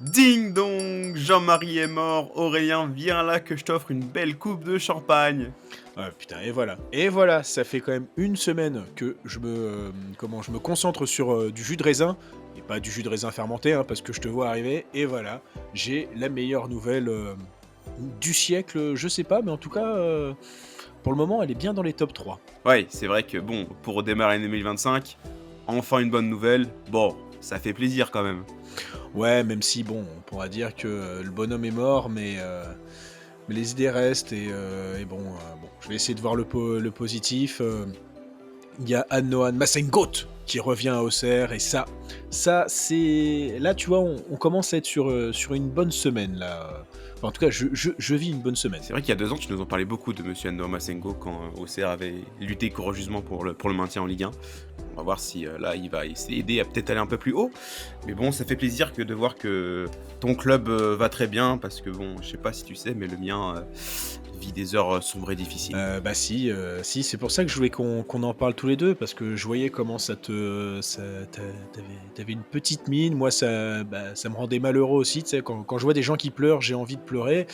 Ding dong, Jean-Marie est mort, Aurélien, viens là que je t'offre une belle coupe de champagne. Ah putain, et voilà. Et voilà, ça fait quand même une semaine que je me concentre sur du jus de raisin, et pas du jus de raisin fermenté, hein, parce que je te vois arriver, et voilà, j'ai la meilleure nouvelle du siècle, je sais pas, mais en tout cas, pour le moment, elle est bien dans les top 3. Ouais, c'est vrai que bon, pour redémarrer l'année 2025, enfin une bonne nouvelle. Bon, ça fait plaisir quand même. Ouais, même si, bon, on pourra dire que le bonhomme est mort, mais les idées restent, et bon, bon, je vais essayer de voir le positif. Il y a Anohan Massengoth qui revient à Auxerre et ça c'est là tu vois on commence à être sur une bonne semaine là. Enfin, en tout cas je vis une bonne semaine. C'est vrai qu'il y a 2 ans, tu nous en parlais beaucoup de Monsieur Ando Masengo quand Auxerre avait lutté courageusement pour le maintien en Ligue 1. On va voir si là il va essayer d'aider à peut-être aller un peu plus haut. Mais bon, ça fait plaisir que de voir que ton club va très bien parce que bon, je sais pas si tu sais, mais le mien vit des heures sombres et difficiles. Bah si, si c'est pour ça que je voulais qu'on en parle tous les 2 parce que je voyais comment ça tu une petite mine. Moi ça me rendait malheureux aussi, tu sais? Quand je vois des gens qui pleurent, j'ai envie de pleurer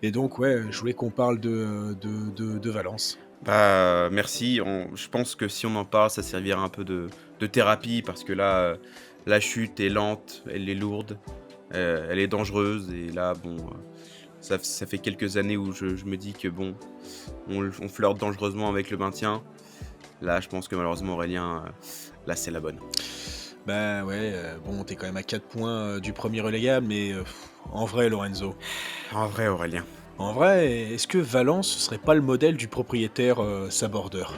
et donc ouais, je voulais qu'on parle de Valence. Bah, merci. Je pense que si on en parle, ça servira un peu de thérapie parce que là, la chute est lente, elle est lourde, elle est dangereuse et là, bon, ça fait quelques années où je me dis que bon, on flirte dangereusement avec le maintien. Là, je pense que malheureusement Aurélien, là, c'est la bonne. Bah ouais, bon, tu quand même à 4 points, du premier relégable, mais en vrai, Lorenzo, En vrai, Aurélien. en vrai, est-ce que Valence, ce serait pas le modèle du propriétaire, sabordeur?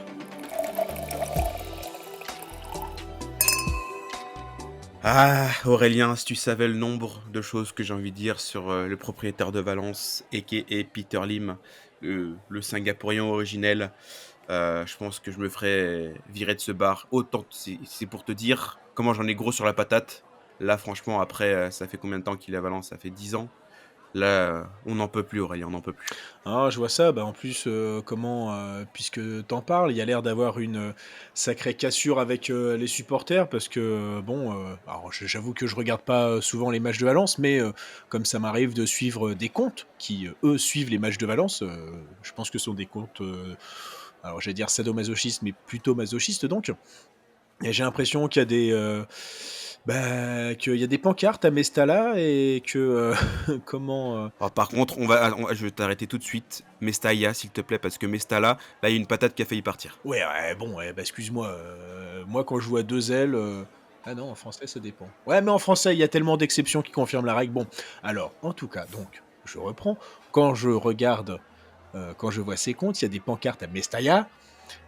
Ah, Aurélien, si tu savais le nombre de choses que j'ai envie de dire sur le propriétaire de Valence, a.k.a. Peter Lim, le Singapourien originel. Je pense que je me ferais virer de ce bar. Autant c'est pour te dire comment j'en ai gros sur la patate. Là, franchement, après, ça fait combien de temps qu'il est à Valence? Ça fait 10 ans. Là, on n'en peut plus Aurélien, on n'en peut plus. Ah, je vois ça, bah, en plus, puisque t'en parles, il y a l'air d'avoir une, sacrée cassure avec, les supporters parce que, bon, alors j'avoue que je regarde pas, souvent les matchs de Valence, mais, comme ça m'arrive de suivre des comptes qui, eux, suivent les matchs de Valence, je pense que ce sont des comptes, alors j'allais dire sadomasochistes, mais plutôt masochistes donc. Et j'ai l'impression qu'il y a qu'il y a des pancartes à Mestalla et que, comment, Alors par contre, je vais t'arrêter tout de suite. Mestalla, s'il te plaît, parce que Mestalla, là, il y a une patate qui a failli partir. ouais, ouais, bon, ouais, bah, excuse-moi, moi quand je joue à 2 ailes, ah non, en français ça dépend. Ouais, mais en français, il y a tellement d'exceptions qui confirment la règle. Bon, alors, en tout cas, donc, je reprends. Quand je regarde, quand je vois ces comptes, il y a des pancartes à Mestalla,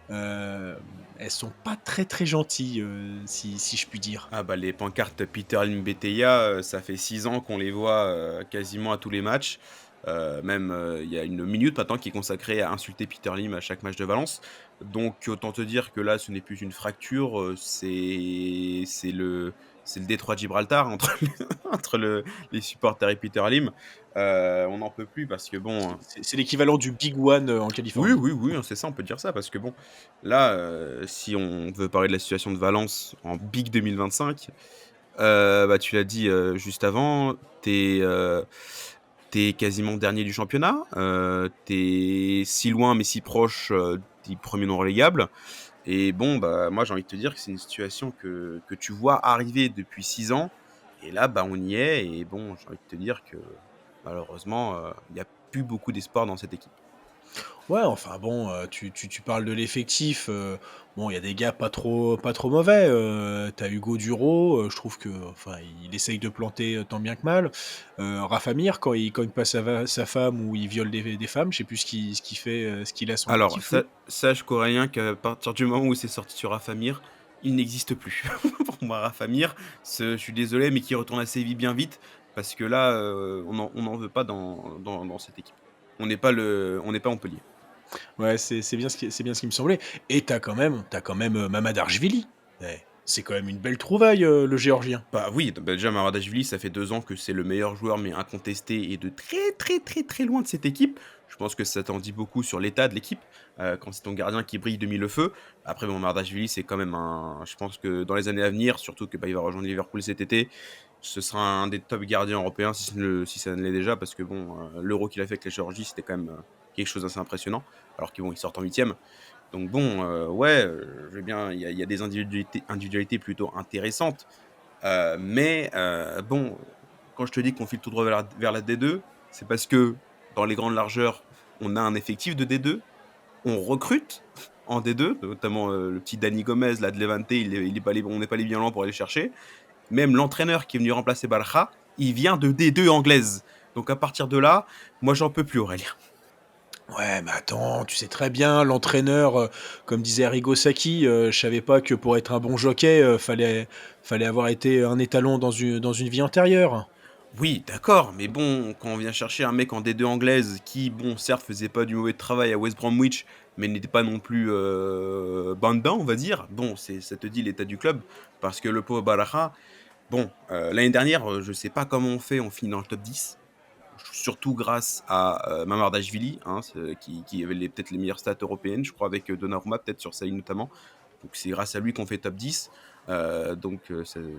elles sont pas très, très gentilles, si je puis dire. Ah bah les pancartes Peter Limbeteya, ça fait 6 ans qu'on les voit quasiment à tous les matchs. Même il y a une minute maintenant qui est consacrée à insulter Peter Lim à chaque match de Valence. Donc autant te dire que là, ce n'est plus une fracture, c'est le détroit de Gibraltar entre, entre les supporters et Peter Lim. On n'en peut plus parce que bon. C'est l'équivalent du Big One, en Oui, Californie. oui, oui, hein, c'est ça, on peut dire ça, parce que bon, là, si on veut parler de la situation de Valence en Big 2025, bah, tu l'as dit, juste avant, tu quasiment dernier du championnat, tu si loin mais si proche, des premiers non relégables et bon, bah, moi, j'ai envie de te dire que c'est une situation que tu vois arriver depuis 6 ans et là, bah, on y est et bon, j'ai envie de te dire que malheureusement, il y a plus beaucoup d'espoir dans cette équipe. Ouais, enfin bon, tu parles de l'effectif, bon, il y a des gars pas trop mauvais, tu Hugo Duro, je trouve que enfin, il essaye de planter, tant bien que mal. Rafa Mir, quand il cogne pas sa femme ou il viole des femmes, je sais plus ce qu'il fait, ce qu'il a son Alors, actif lui. sache qu'Aurélien, qu'à partir du moment où c'est sorti sur Rafamir, il n'existe plus. Pour moi, Rafamir, je suis désolé, mais qui retourne à Séville bien vite, parce que là, on n'en veut pas dans cette équipe. On n'est pas Montpellier. Ouais, c'est bien ce qui me semblait et t'as quand même, Mamadardashvili. Eh, c'est quand même une belle trouvaille, le Géorgien. Bah oui, bah déjà Maradashvili, ça fait 2 ans que c'est le meilleur joueur, mais incontesté et de très très très très loin de cette équipe. Je pense que ça t'en dit beaucoup sur l'état de l'équipe, quand c'est ton gardien qui brille de mille le feu. Après bon, Bardashvili, c'est quand même un je pense que dans les années à venir, surtout que, bah, il va rejoindre Liverpool cet été, ce sera un des top gardiens européens si ça ne l'est déjà parce que bon, l'Euro qu'il a fait avec la Géorgie, c'était quand même, quelque chose d'assez impressionnant. Alors qu'ils bon, ils sortent en huitième. Donc bon, ouais, je veux bien il y a des individualités plutôt intéressantes, mais bon, quand je te dis qu'on file tout droit vers la D2, c'est parce que dans les grandes largeurs, on a un effectif de D2, on recrute en D2, notamment, le petit Dani Gomez là de Levante, il est pas allé on n'est pas allé bien loin pour aller le chercher. Même l'entraîneur qui est venu remplacer Baraja, il vient de D2 anglaise. Donc à partir de là, moi j'en peux plus Aurélien. Ouais, mais attends, tu sais très bien, l'entraîneur, comme disait Arrigo Sacchi, je savais pas que pour être un bon jockey, fallait avoir été un étalon dans une vie antérieure. Oui, d'accord, mais bon, quand on vient chercher un mec en D2 anglaise qui, bon, certes, faisait pas du mauvais travail à West Bromwich, mais n'était pas non plus bandant, on va dire. Bon, ça te dit l'état du club, parce que le pauvre Baraja, bon, l'année dernière, je sais pas comment on fait, on finit dans le top 10, surtout grâce à Mamardashvili, hein, qui avait peut-être les meilleures stats européennes, je crois, avec Donnarumma, peut-être sur Saïd notamment. Donc c'est grâce à lui qu'on fait top 10. Donc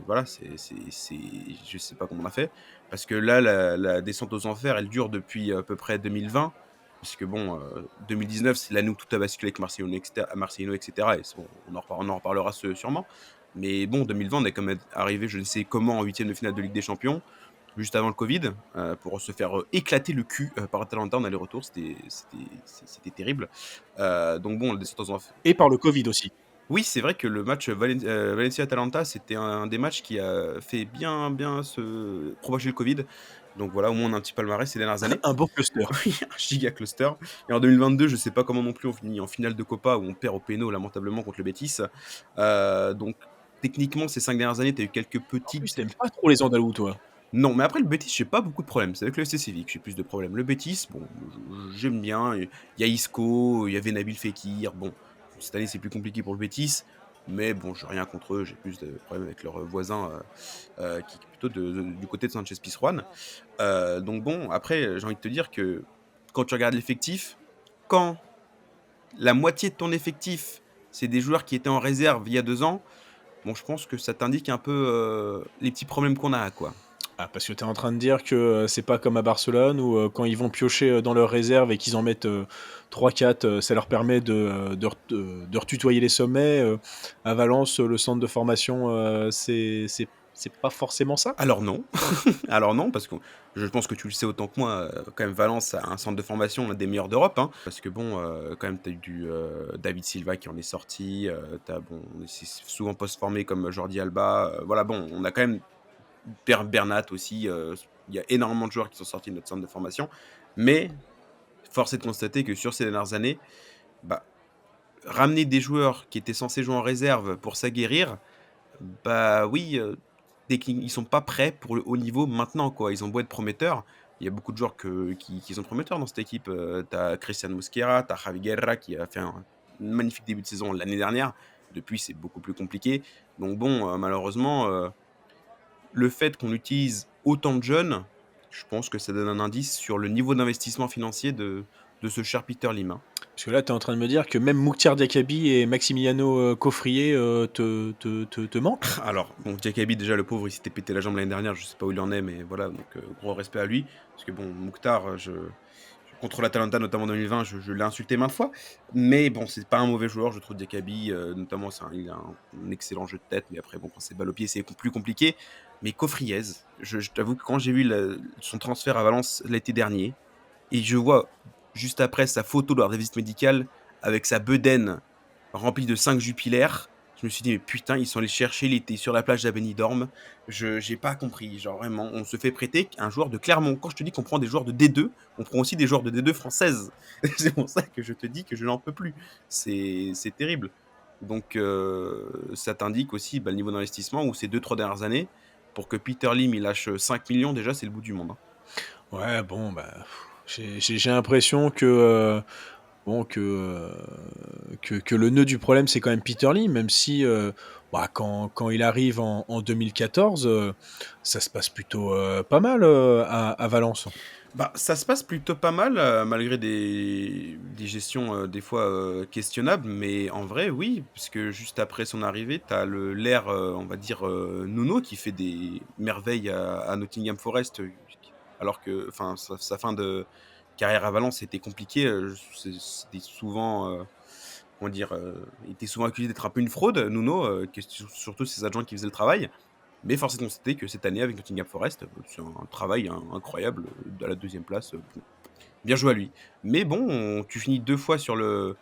voilà, je sais pas comment on a fait. Parce que là, la descente aux enfers, elle dure depuis à peu près 2020. Parce que bon, 2019, c'est l'année où tout a basculé avec Marcelino, etc. Et on en reparlera sûrement. Mais bon, 2020, on est quand même arrivé, je ne sais comment, en huitième de finale de Ligue des Champions, juste avant le Covid, pour se faire éclater le cul par Atalanta en aller-retour. C'était terrible. Donc bon, la descente aux enfers. Et par le Covid aussi. Oui, c'est vrai que le match Valencia-Atalanta, c'était un des matchs qui a fait bien se propager le Covid. Donc voilà, au moins on a un petit palmarès ces dernières années. Un beau cluster. Oui, un giga cluster. Et en 2022, je sais pas comment non plus, on finit en finale de Copa où on perd au péno lamentablement contre le Betis. Donc techniquement, ces 5 dernières années, tu as eu quelques En plus, petites. tu pas trop les Andalous, toi? Non, mais après le Betis, j'ai pas beaucoup de problèmes. C'est avec le FC Séville que j'ai plus de problèmes. Le Betis, bon, j'aime bien. Il y a Isco, il y avait Nabil Fekir. Bon, cette année, c'est plus compliqué pour le Betis. Mais bon, j'ai rien contre eux. J'ai plus de problèmes avec leurs voisins qui est plutôt du côté de Sanchez Pizjuan. Donc bon, après, j'ai envie de te dire que quand tu regardes l'effectif, quand la moitié de ton effectif, c'est des joueurs qui étaient en réserve il y a 2 ans, bon, je pense que ça t'indique un peu les petits problèmes qu'on a, quoi. Ah, parce que tu es en train de dire que, c'est pas comme à Barcelone où, quand ils vont piocher, dans leurs réserves et qu'ils en mettent, 3-4, ça leur permet de retutoyer les sommets, à Valence, le centre de formation, c'est pas forcément ça? Alors non, alors non, parce que je pense que tu le sais autant que moi, quand même Valence a un centre de formation, l'un des meilleurs d'Europe, hein. Parce que bon, quand même tu as eu David Silva qui en est sorti, tu bon, c'est souvent post-formé comme Jordi Alba, voilà bon, on a quand même Bernat aussi, il y a énormément de joueurs qui sont sortis de notre centre de formation. Mais force est de constater que sur ces dernières années, bah, ramener des joueurs qui étaient censés jouer en réserve pour s'aguerrir, bah oui, dès qu'ils sont pas prêts pour le haut niveau maintenant, quoi. Ils ont beau être prometteurs, il y a beaucoup de joueurs qui sont prometteurs dans cette équipe. Tu Christian Mosquera, tu Javi Guerra qui a fait un magnifique début de saison l'année dernière. Depuis, c'est beaucoup plus compliqué. Donc bon, malheureusement, le fait qu'on utilise autant de jeunes, je pense que ça donne un indice sur le niveau d'investissement financier de ce cher Peter Lim, hein. Parce que là, tu es en train de me dire que même Mouktar Diakhaby et Maximiano, Cofrier, te manquent? Alors, bon, Diakaby, déjà, le pauvre, il s'était pété la jambe l'année dernière, je sais pas où il en est, mais voilà, donc gros respect à lui. Parce que bon, Mouktar, contre l'Atalanta, notamment en 2020, je l'ai insulté maintes fois. Mais bon, c'est pas un mauvais joueur, je trouve, Diakaby, notamment, il a un excellent jeu de tête, mais après, bon, quand c'est balle au pied, c'est plus compliqué. Mais Cofriez, je t'avoue que quand j'ai vu son transfert à Valence l'été dernier, et je vois juste après sa photo lors de la visite médicale avec sa bedaine remplie de 5 jupilaires. Je me suis dit, mais putain, ils sont allés chercher, il était sur la plage d'à Benidorm. J'ai pas compris, genre vraiment, on se fait prêter un joueur de Clermont. Quand je te dis qu'on prend des joueurs de D2, on prend aussi des joueurs de D2 françaises. C'est pour ça que je te dis que je n'en peux plus. C'est terrible. Donc ça t'indique aussi bah, le niveau d'investissement où ces 2-3 dernières années, pour que Peter Lim il lâche 5 millions, déjà c'est le bout du monde, hein. Ouais, bon, bah, j'ai l'impression que, bon, que le nœud du problème, c'est quand même Peter Lim, même si, bah, quand il arrive en 2014, ça se passe plutôt, pas mal, à Valence. Bah, ça se passe plutôt pas mal, malgré des gestions, des fois, questionnables, mais en vrai, oui, puisque juste après son arrivée, tu as l'ère, on va dire, Nuno qui fait des merveilles à Nottingham Forest, alors que enfin sa fin de carrière à Valence était compliquée, c'était souvent, comment dire? Il était souvent accusé d'être un peu une fraude, Nuno, que surtout ses adjoints qui faisaient le travail. Mais force est de constater que cette année avec Nottingham Forest, c'est un travail incroyable, à la deuxième place, bon, bien joué à lui. Mais bon, tu finis 2 fois dans le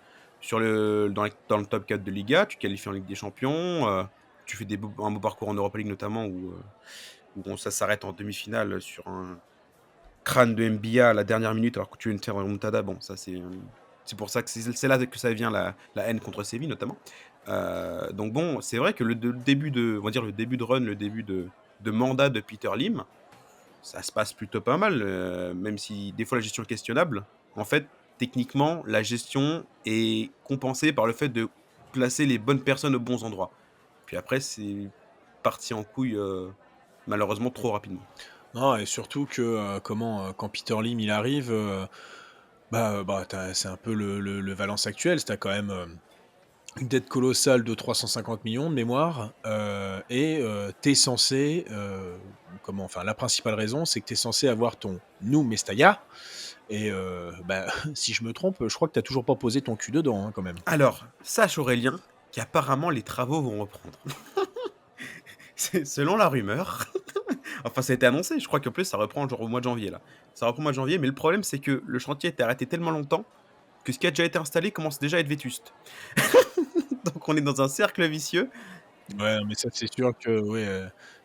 top 4 de Liga, tu qualifies en Ligue des Champions, tu fais un beau parcours en Europa League notamment où bon ça s'arrête en demi-finale sur un crâne de Mbia à la dernière minute alors que tu viens de faire une remontada. Bon ça c'est pour ça que c'est là que ça vient la haine contre Séville notamment. Donc bon, c'est vrai que le début de on va dire le début de run, le début de mandat de Peter Lim, ça se passe plutôt pas mal, même si des fois la gestion est questionnable. En fait, techniquement, la gestion est compensée par le fait de placer les bonnes personnes aux bons endroits. Puis après, c'est parti en couille, malheureusement trop rapidement. Non et surtout que, quand Peter Lim il arrive, tu c'est un peu le Valence actuel. Tu quand même, une dette colossale de 350 millions de mémoire, et tu censé, enfin la principale raison, c'est que tu es censé avoir ton Nou Mestalla et si je me trompe, je crois que tu as toujours pas posé ton cul dedans, hein, quand même? Alors, sache Aurélien, qu'apparemment les travaux vont reprendre. C'est selon la rumeur, enfin ça a été annoncé, je crois qu'en plus ça reprend genre au mois de janvier là. Ça reprend au mois de janvier, mais le problème c'est que le chantier a été arrêté tellement longtemps que ce qui a déjà été installé commence déjà à être vétuste. Donc on est dans un cercle vicieux. Ouais, mais ça, c'est sûr que ouais,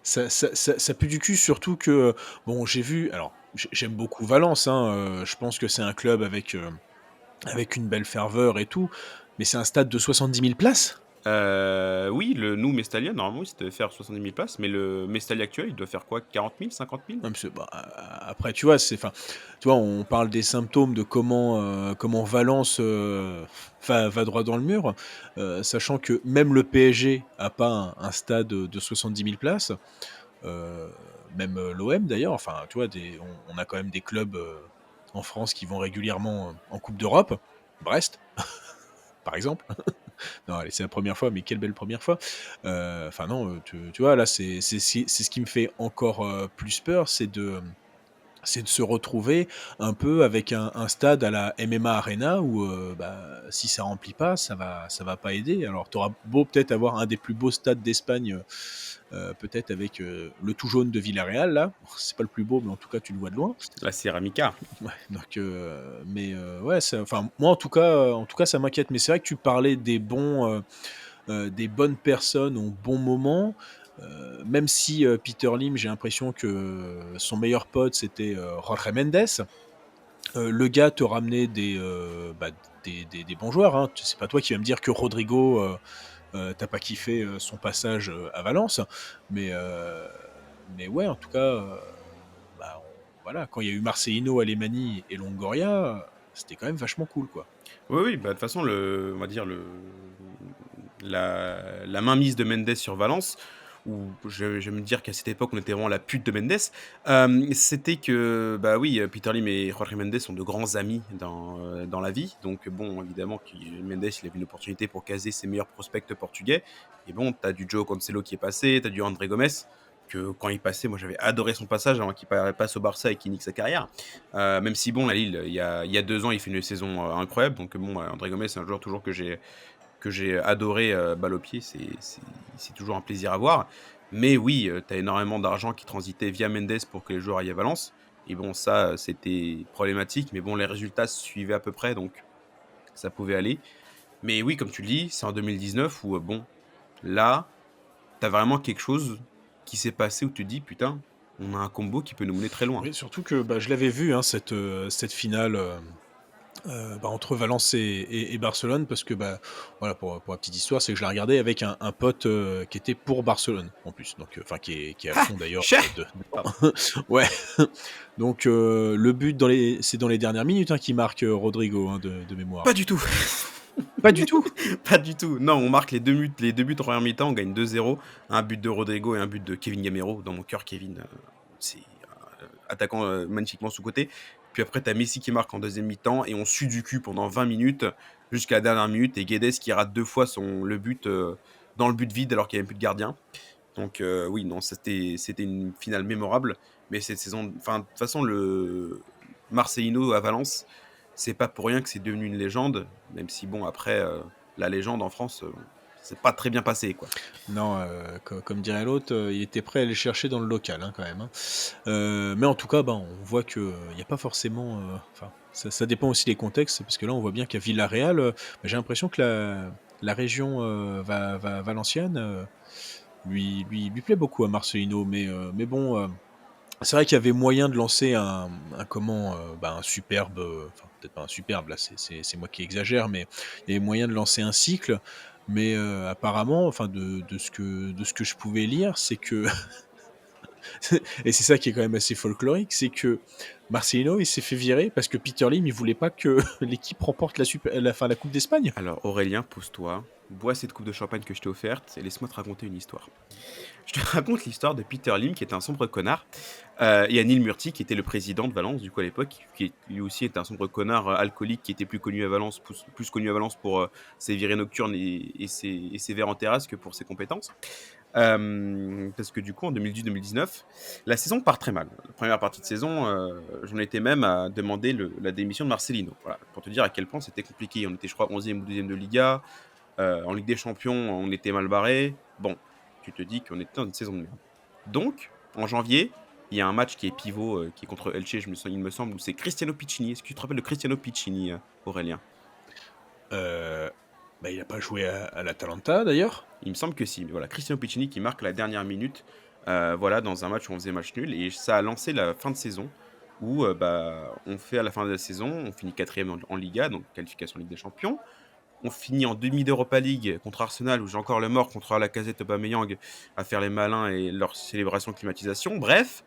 ça pue du cul, surtout que, bon, j'ai vu alors j'aime beaucoup Valence, hein, je pense que c'est un club avec une belle ferveur et tout, mais c'est un stade de 70 000 places? Oui, le nous Mestalla, normalement, oui, ça devait faire 70 000 places, mais le Mestalla actuel, il doit faire quoi? 40 000, 50 000? Non, mais c'est après, tu vois, tu vois, on parle des symptômes de comment Valence, va droit dans le mur, sachant que même le PSG a pas un stade de 70 000 places, heu, même, l'OM d'ailleurs, enfin, tu vois, on a quand même des clubs, en France qui vont régulièrement, en coupe d'Europe. Brest, par exemple. Non, allez, c'est la première fois, mais quelle belle première fois. Enfin non, tu vois, là, c'est ce qui me fait encore, plus peur, c'est de se retrouver un peu avec un stade à la MMA Arena où, si ça remplit pas, ça va pas aider. Alors tu auras beau peut-être avoir un des plus beaux stades d'Espagne, peut-être avec, le tout jaune de Villarreal là. C'est pas le plus beau, mais en tout cas tu le vois de loin. La Ceramica. Ouais, donc ouais, enfin moi en tout cas ça m'inquiète. Mais c'est vrai que tu parlais des bonnes personnes au bon moment, même si, Peter Lim, j'ai l'impression que son meilleur pote, c'était, Jorge Mendes. Le gars te ramenait des bons joueurs, hein. C'est pas toi qui vas me dire que Rodrigo, tu pas kiffé, son passage, à Valence. Mais ouais, en tout cas, voilà, quand il y a eu Marcelino, Alemany et Longoria, c'était quand même vachement cool, quoi. Oui, oui, bah, de toute façon, on va dire la mainmise de Mendes sur Valence, où je vais me dire qu'à cette époque, on était vraiment la pute de Mendes, c'était que, bah, oui, Peter Lim et Jorge Mendes sont de grands amis dans la vie. Donc bon, évidemment que Mendes, il a vu une opportunité pour caser ses meilleurs prospects portugais. Et bon, tu as du João Cancelo qui est passé, tu as du André Gomes, que quand il passait, moi j'avais adoré son passage avant qu'il passe au Barça et qu'il nique sa carrière. Même si bon, la Lille, il y a 2 ans, il fait une saison, incroyable. Donc bon, André Gomes, c'est un joueur toujours que j'ai adoré, balle au pied, c'est toujours un plaisir à voir. Mais oui, tu as énormément d'argent qui transitait via Mendes pour que les joueurs aillent à Valence. Et bon, ça, c'était problématique, mais bon, les résultats suivaient à peu près, donc ça pouvait aller. Mais oui, comme tu le dis, c'est en 2019 où, bon, là, tu as vraiment quelque chose qui s'est passé où tu te dis: «Putain, on a un combo qui peut nous mener très loin». Oui, surtout que, je l'avais vu, hein, cette finale, entre Valence et Barcelone parce que, voilà, pour la petite histoire, c'est que je la regardais avec un pote, qui était pour Barcelone, en plus, donc enfin qui est à Ah! fond d'ailleurs, Chais! dedans. Ouais, donc le but c'est dans les dernières minutes, hein, qu'il marque, Rodrigo, hein, de mémoire. Pas du tout. Pas du tout? Pas du tout. Non, on marque les deux buts en première mi-temps, on gagne 2-0. Un but de Rodrigo et un but de Kevin Gamero. Dans mon cœur, Kevin, c'est attaquant, magnifiquement sous-coté. Puis après, tu as Messi qui marque en deuxième mi-temps et on sue du cul pendant 20 minutes jusqu'à la dernière minute et Guedes qui rate 2 fois le but dans le but vide alors qu'il n'y avait plus de gardien. Donc oui, non, c'était une finale mémorable, mais cette saison enfin, de toute façon, le Marcelino à Valence, c'est pas pour rien que c'est devenu une légende, même si bon, après, la légende en France, c'est pas très bien passé, quoi. Non, comme dirait l'autre, il était prêt à aller chercher dans le local, hein, quand même, hein. Mais en tout cas, ben, on voit que, il y a pas forcément, enfin, ça dépend aussi des contextes, parce que là, on voit bien qu'à Villarreal, j'ai l'impression que la région, valencienne, lui plaît beaucoup à Marcelino. Mais bon, c'est vrai qu'il y avait moyen de lancer un comment, bah, un superbe, enfin, peut-être pas un superbe, là, c'est moi qui exagère, mais il y avait moyen de lancer un cycle. Mais, apparemment, enfin, de ce que je pouvais lire, c'est que et c'est ça qui est quand même assez folklorique, c'est que Marcelino, il s'est fait virer parce que Peter Lim, il voulait pas que l'équipe remporte la coupe d'Espagne. Alors Aurélien, pose-toi, bois cette coupe de champagne que je t'ai offerte et laisse-moi te raconter une histoire. Je te raconte l'histoire de Peter Lim, qui était un sombre connard, et Anil Murti, qui était le président de Valence, du coup, à l'époque, qui lui aussi était un sombre connard, alcoolique, qui était plus connu à Valence, plus connu à Valence pour, ses virées nocturnes et ses verres en terrasse que pour ses compétences. Parce que du coup, en 2018-2019, la saison part très mal. La première partie de saison, j'en étais même à demander la démission de Marcelino. Voilà, pour te dire à quel point c'était compliqué. On était, je crois, 11e ou 12e de Liga. En Ligue des Champions, on était mal barré. Bon, tu te dis qu'on était dans une saison de merde. Donc, en janvier, il y a un match qui est pivot, qui est contre Elche, il me semble, où c'est Cristiano Piccini. Est-ce que tu te rappelles de Cristiano Piccini, Aurélien? Heu, Bah, il a pas joué à l'Atalanta d'ailleurs? Il me semble que si, mais voilà, Cristiano Piccini qui marque la dernière minute, voilà, dans un match où on faisait match nul et ça a lancé la fin de saison où, bah, on fait à la fin de la saison, on finit 4e en Liga, donc qualification Ligue des Champions. On finit en demi d'Europa League contre Arsenal où j'ai encore le mort contre Lacazette, Aubameyang à faire les malins et leur célébration climatisation. Bref,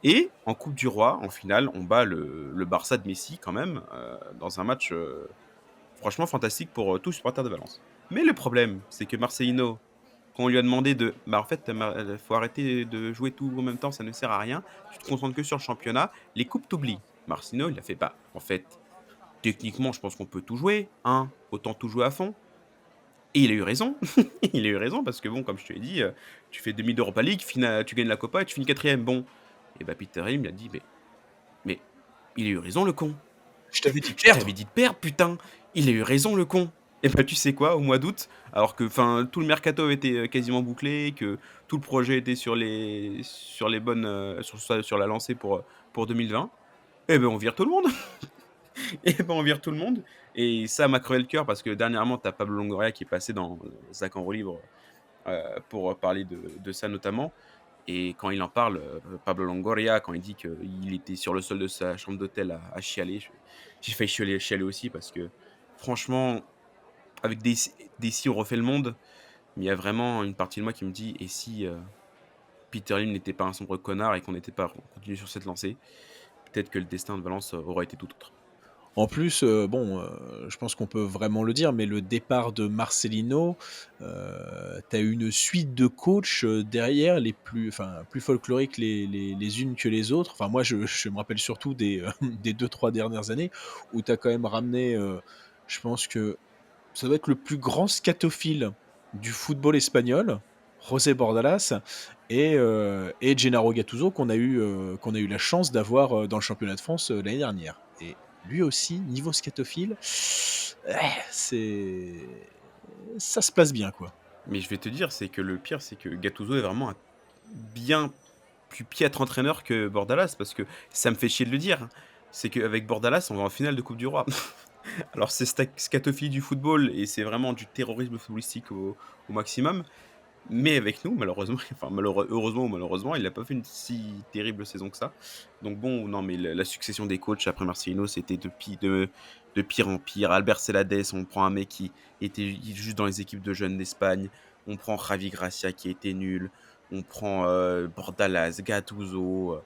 et en Coupe du Roi, en finale, on bat le Barça de Messi quand même, dans un match, franchement fantastique pour, tous supporters de Valence. Mais le problème, c'est que Marcelino, quand on lui a demandé de: «Bah, en fait, faut arrêter de jouer tout en même temps, ça ne sert à rien. Tu te concentres que sur le championnat, les coupes t'oublient». Marcelino, il a fait: «Bah, en fait, techniquement, je pense qu'on peut tout jouer, hein, autant tout jouer à fond». Et il a eu raison. Il a eu raison parce que bon, comme je te l'ai dit, tu fais demi d'Europa League, tu gagnes la Copa et tu finis 4e. Bon, et bah, Peter Lim, il a dit: «Mais il a eu raison le con. Je t'avais dit de Je t'avais perdre! dit de perdre putain! Il a eu raison le con!» Et bah, tu sais quoi? Au mois d'août, alors que enfin tout le mercato avait été, quasiment bouclé, que tout le projet était sur les bonnes, sur la lancée pour 2020, et ben on vire tout le monde. Et ben on vire tout le monde et ça m'a crevé le cœur parce que dernièrement, tu as Pablo Longoria qui est passé dans Zach en roue libre, pour parler de ça notamment. Et quand il en parle, Pablo Longoria, quand il dit qu'il était sur le sol de sa chambre d'hôtel à chialer, j'ai failli chialer aussi parce que franchement, avec des si on refait le monde, mais il y a vraiment une partie de moi qui me dit: «Et si, Peter Lim n'était pas un sombre connard et qu'on n'était pas continué sur cette lancée, peut-être que le destin de Valence aurait été tout autre». En plus, bon, je pense qu'on peut vraiment le dire, mais le départ de Marcelino, tu as une suite de coachs, derrière plus folkloriques les unes que les autres. Enfin moi je me rappelle surtout des, des 2-3 dernières années où tu as quand même ramené, je pense que ça doit être le plus grand scatophile du football espagnol, José Bordalas et Gennaro Gattuso qu'on a eu la chance d'avoir, dans le championnat de France, l'année dernière. Et lui aussi, niveau scatophile, c'est ça se place bien, quoi. Mais je vais te dire, c'est que le pire, c'est que Gattuso est vraiment un bien plus piètre entraîneur que Bordalas, parce que ça me fait chier de le dire, hein. C'est qu'avec Bordalas, on va en finale de Coupe du Roi. Alors c'est scatophilie du football et c'est vraiment du terrorisme footballistique au maximum. Mais avec nous, malheureusement, enfin heureusement ou malheureusement, il n'a pas fait une si terrible saison que ça. Donc bon, non, mais la succession des coachs après Marcelino, c'était de pire en pire. Albert Celades, on prend un mec qui était juste dans les équipes de jeunes d'Espagne. On prend Javi Gracia qui était nul. On prend Bordalas, Gattuso.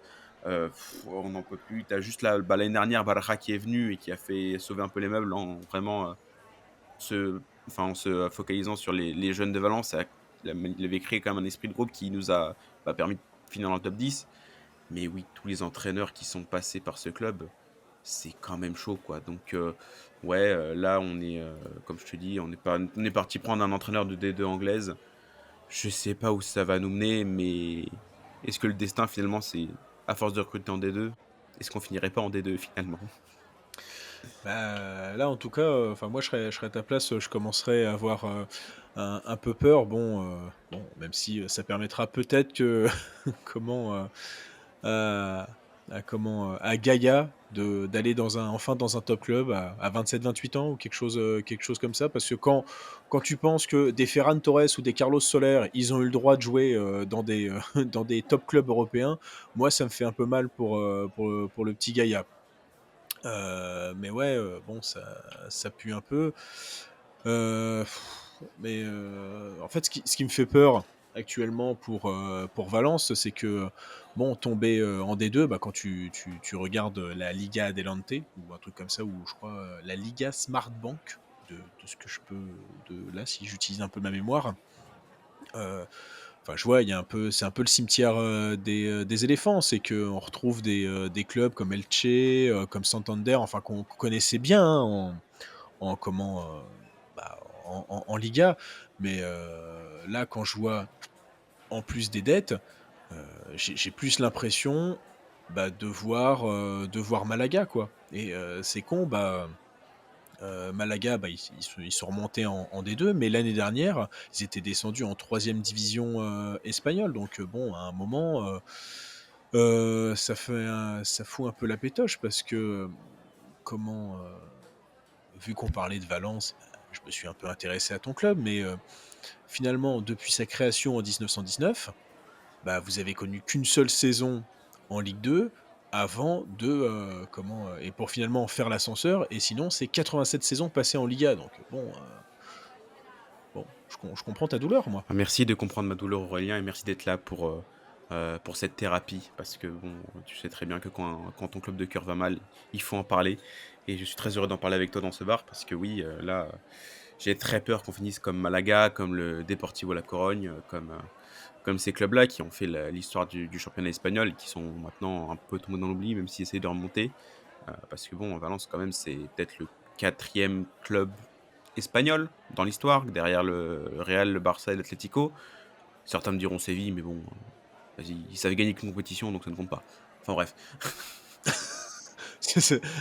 On n'en peut plus. T'as juste l'année dernière Baraja qui est venu et qui a fait sauver un peu les meubles en vraiment en se focalisant sur les jeunes de Valence. Il avait créé quand même un esprit de groupe qui nous a permis de finir dans le top 10. Mais oui, tous les entraîneurs qui sont passés par ce club, c'est quand même chaud, quoi. Donc ouais, là, comme je te dis, on est parti prendre un entraîneur de D2 anglaise. Je sais pas où ça va nous mener, mais est-ce que le destin, finalement, c'est à force de recruter en D2, est-ce qu'on finirait pas en D2 finalement? Bah, là, en tout cas, enfin moi je serais à ta place, je commencerais à avoir, un peu peur. Bon, même si, ça permettra peut-être que comment, à à Gaïa d'aller dans un top club à 27-28 ans ou quelque chose comme ça. Parce que quand tu penses que des Ferran Torres ou des Carlos Soler, ils ont eu le droit de jouer, dans des top clubs européens, moi ça me fait un peu mal pour le petit Gaïa. Mais ouais, bon ça pue un peu. Heu, en fait, ce qui me fait peur actuellement pour Valence, c'est que, bon, tomber, en D2, bah, quand tu regardes, la Liga Adelante ou un truc comme ça, ou je crois, la Liga Smartbank de ce que je peux de là, si j'utilise un peu ma mémoire, heu, enfin, je vois, il y a un peu c'est un peu le cimetière, des éléphants. C'est qu'on retrouve des clubs comme Elche, comme Santander, enfin qu'on connaissait bien, hein, en comment, bah, en Liga. Mais là, quand je vois en plus des dettes, j'ai plus l'impression, bah, de voir Malaga, quoi. Et c'est con, bah, Malaga, bah, ils sont remontés en D2, mais l'année dernière, ils étaient descendus en troisième division, espagnole. Donc bon, à un moment, ça fout un peu la pétoche parce que, comment, vu qu'on parlait de Valence, bah, je me suis un peu intéressé à ton club, mais finalement, depuis sa création en 1919, bah, vous avez connu qu'une seule saison en Ligue 2 avant de, et pour finalement faire l'ascenseur. Et sinon, c'est 87 saisons passées en Liga. Donc bon, je comprends ta douleur, moi. Ah, merci de comprendre ma douleur, Aurélien, et merci d'être là pour cette thérapie. Parce que bon, tu sais très bien que quand ton club de cœur va mal, il faut en parler. Et je suis très heureux d'en parler avec toi dans ce bar, parce que oui, là, j'ai très peur qu'on finisse comme Malaga, comme le Deportivo La Corogne, comme ces clubs-là qui ont fait l'histoire du championnat espagnol et qui sont maintenant un peu tombés dans l'oubli, même s'ils essayent de remonter. Parce que bon, Valence, quand même, c'est peut-être le quatrième club espagnol dans l'histoire, derrière le Real, le Barça et l'Atlético. Certains me diront Séville, mais bon, vas-y, ils savaient gagner qu'une compétition, donc ça ne compte pas. Enfin bref.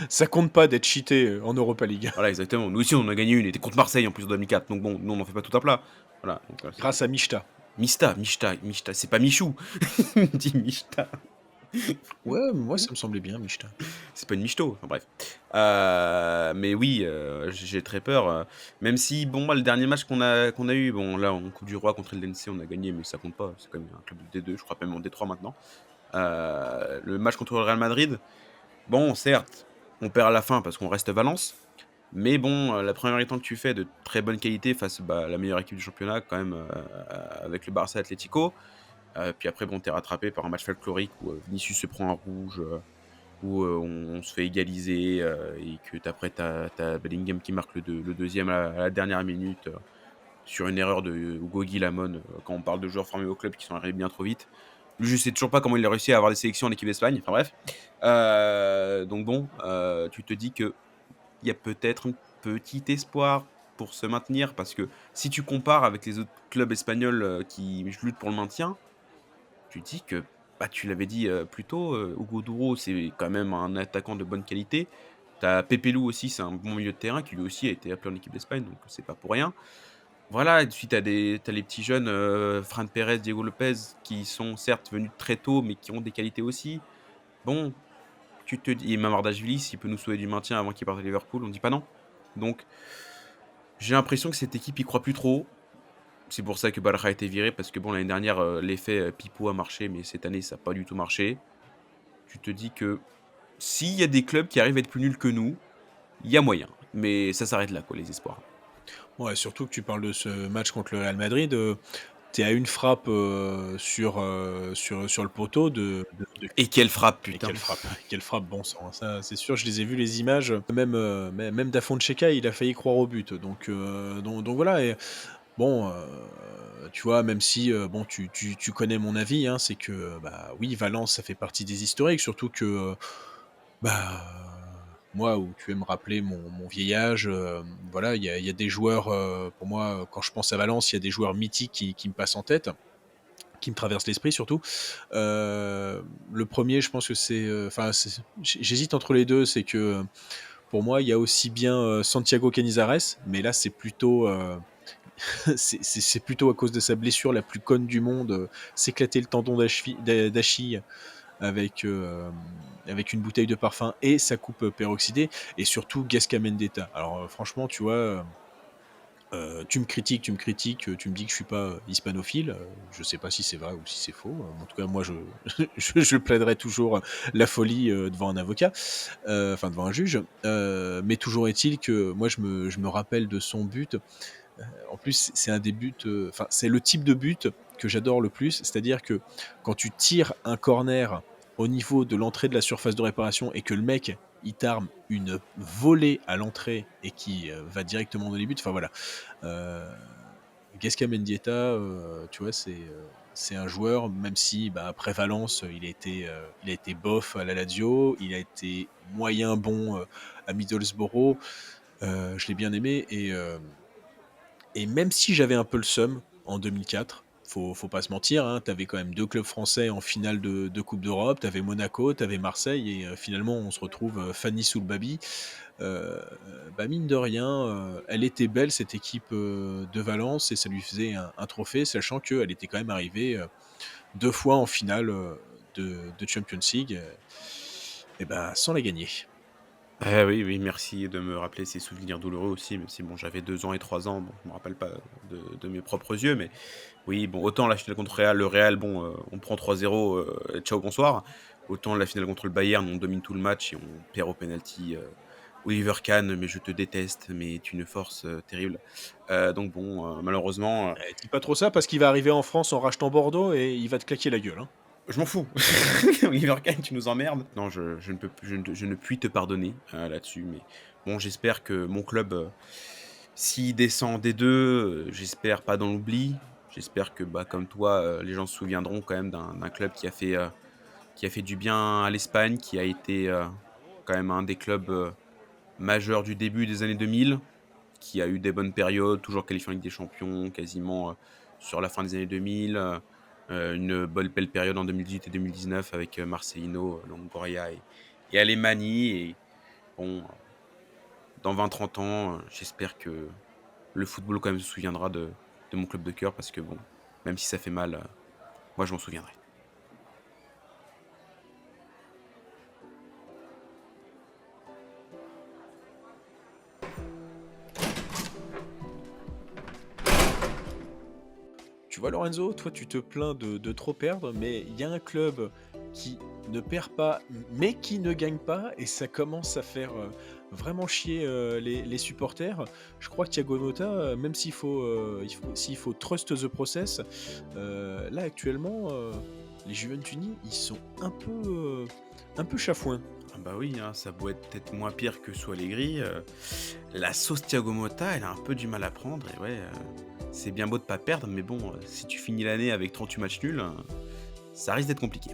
Ça compte pas d'être cheaté en Europa League. Voilà, exactement. Nous aussi, on en a gagné une, et était contre Marseille en plus en 2004. Donc bon, nous, on n'en fait pas tout à plat. Voilà, donc Grâce à Mishta. Mishta, c'est pas Michou. Dis Mishta. Ouais, moi, ça me semblait bien, Mishta. C'est pas une michto, enfin bref. Mais oui, j'ai très peur, même si bon, moi, le dernier match qu'on a eu, bon là, en Coupe du Roi contre le LNC, on a gagné, mais ça compte pas, c'est quand même un club de D2, je crois même en D3 maintenant. Le match contre le Real Madrid, bon certes, on perd à la fin parce qu'on reste Valence, mais bon, la première mi-temps que tu fais de très bonne qualité face, bah, à la meilleure équipe du championnat quand même, avec le Barça Atlético, puis après bon, tu rattrapé par un match folklorique où, Vinicius se prend un rouge, où, on se fait égaliser, et que après tu Bellingham qui marque le 2e à la dernière minute, sur une erreur de Hugo Guillamon, quand on parle de joueurs formés au club qui sont arrivés bien trop vite. Lui, je sais toujours pas comment il a réussi à avoir des sélections en équipe d'Espagne, enfin bref. Donc bon, tu te dis qu'il y a peut-être un petit espoir pour se maintenir, parce que si tu compares avec les autres clubs espagnols, qui luttent pour le maintien, tu te dis que, bah, tu l'avais dit, plus tôt, Hugo Duro, c'est quand même un attaquant de bonne qualité. Tu as Pepe Lou aussi, c'est un bon milieu de terrain qui lui aussi a été appelé en équipe d'Espagne, donc c'est pas pour rien. Voilà, et puis tu les petits jeunes, Fran Pérez, Diego Lopez, qui sont certes venus très tôt, mais qui ont des qualités aussi. Bon, tu te dis, et Mamardashvili, s'il peut nous sauver du maintien avant qu'il parte à Liverpool, on dit pas non. Donc j'ai l'impression que cette équipe y croit plus trop. C'est pour ça que Baraja a été viré, parce que bon, l'année dernière, l'effet, Pipo a marché, mais cette année, ça a pas du tout marché. Tu te dis que s'il y a des clubs qui arrivent à être plus nuls que nous, il y a moyen. Mais ça s'arrête là, quoi, les espoirs. Ouais, surtout que tu parles de ce match contre le Real Madrid, tu à une frappe, sur le poteau de Et quelle frappe, et putain! quelle frappe, bon sang, hein, ça, c'est sûr, je les ai vus les images, même, même Da Fonseca, il a failli croire au but. Donc voilà. Et bon, tu vois, même si, bon, tu connais mon avis, hein, c'est que, bah, oui, Valence, ça fait partie des historiques, surtout que, bah, moi, où tu aimes rappeler mon vieil âge, voilà, il y a des joueurs, pour moi, quand je pense à Valence, il y a des joueurs mythiques qui me passent en tête, qui me traversent l'esprit surtout. Le premier, je pense que c'est, enfin, j'hésite entre les 2. C'est que, pour moi, il y a aussi bien, Santiago Canizares, mais là, c'est plutôt, c'est plutôt à cause de sa blessure la plus conne du monde, s'éclater le tendon d'Achille avec une bouteille de parfum et sa coupe, peroxydée, et surtout Gasca Mendetta. Alors, franchement, tu vois, tu me critiques, tu me dis que je suis pas, hispanophile, je sais pas si c'est vrai ou si c'est faux, en tout cas moi je je plaiderai toujours, la folie, devant un avocat, enfin devant un juge, mais toujours est-il que moi je me rappelle de son but. En plus, c'est un des buts, enfin, c'est le type de but que j'adore le plus. C'est-à-dire que quand tu tires un corner au niveau de l'entrée de la surface de réparation et que le mec, il t'arme une volée à l'entrée et qui, va directement dans les buts, enfin voilà. Heu, Gasca Mendieta, tu vois, c'est un joueur, même si, bah, après Valence, il a été bof à la Lazio, il a été moyen bon, à Middlesbrough. Je l'ai bien aimé, et même si j'avais un peu le seum en 2004, faut pas se mentir, hein, tu avais quand même 2 clubs français en finale de coupe d'Europe, tu avais Monaco, tu avais Marseille, et finalement on se retrouve, Fanny sous le baby. Heu, Bah, mine de rien, elle était belle cette équipe, de Valence, et ça lui faisait un trophée, sachant qu'elle était quand même arrivée, 2 fois en finale, de Champions League, et bah, sans la gagner. Oui, oui, merci de me rappeler ces souvenirs douloureux aussi, même si bon, j'avais 2 ans et 3 ans, bon, je me rappelle pas de mes propres yeux, mais oui, bon, autant la finale contre Real, le Real, bon, on prend 3-0, ciao bonsoir. Autant la finale contre le Bayern, on domine tout le match et on perd au penalty, Oliver Kahn, mais je te déteste, mais tu es une force, terrible. Donc bon, malheureusement, Dis pas trop ça, parce qu'il va arriver en France en rachetant Bordeaux et il va te claquer la gueule, hein. je m'en fous. Oliver Kahn, tu nous emmerdes. Non, je ne peux je ne puis te pardonner, là-dessus, mais bon, j'espère que mon club, s'il descend des 2, j'espère pas dans l'oubli. J'espère que, bah, comme toi, les gens se souviendront quand même d'un club qui a fait du bien à l'Espagne, qui a été, quand même un des clubs, majeurs du début des années 2000, qui a eu des bonnes périodes, toujours qualifié en Ligue des Champions, quasiment, sur la fin des années 2000, une bonne belle période en 2018 et 2019 avec, Marcelino, Longoria et Alemany, et bon, dans 20-30 ans, j'espère que le football quand même se souviendra de mon club de cœur, parce que bon, même si ça fait mal, moi je m'en souviendrai. Tu vois Lorenzo, toi tu te plains de trop perdre, mais il y a un club qui ne perd pas, mais qui ne gagne pas, et ça commence à faire, vraiment chier, les supporters. Je crois que Thiago Motta, même s'il faut trust the process, là actuellement, les Juventini, ils sont un peu chafouins. Ah bah oui, hein, ça a beau être peut-être moins pire que sous Allegri, la sauce Thiago Motta, elle a un peu du mal à prendre, et ouais, c'est bien beau de pas perdre, mais bon, si tu finis l'année avec 38 matchs nuls, ça risque d'être compliqué.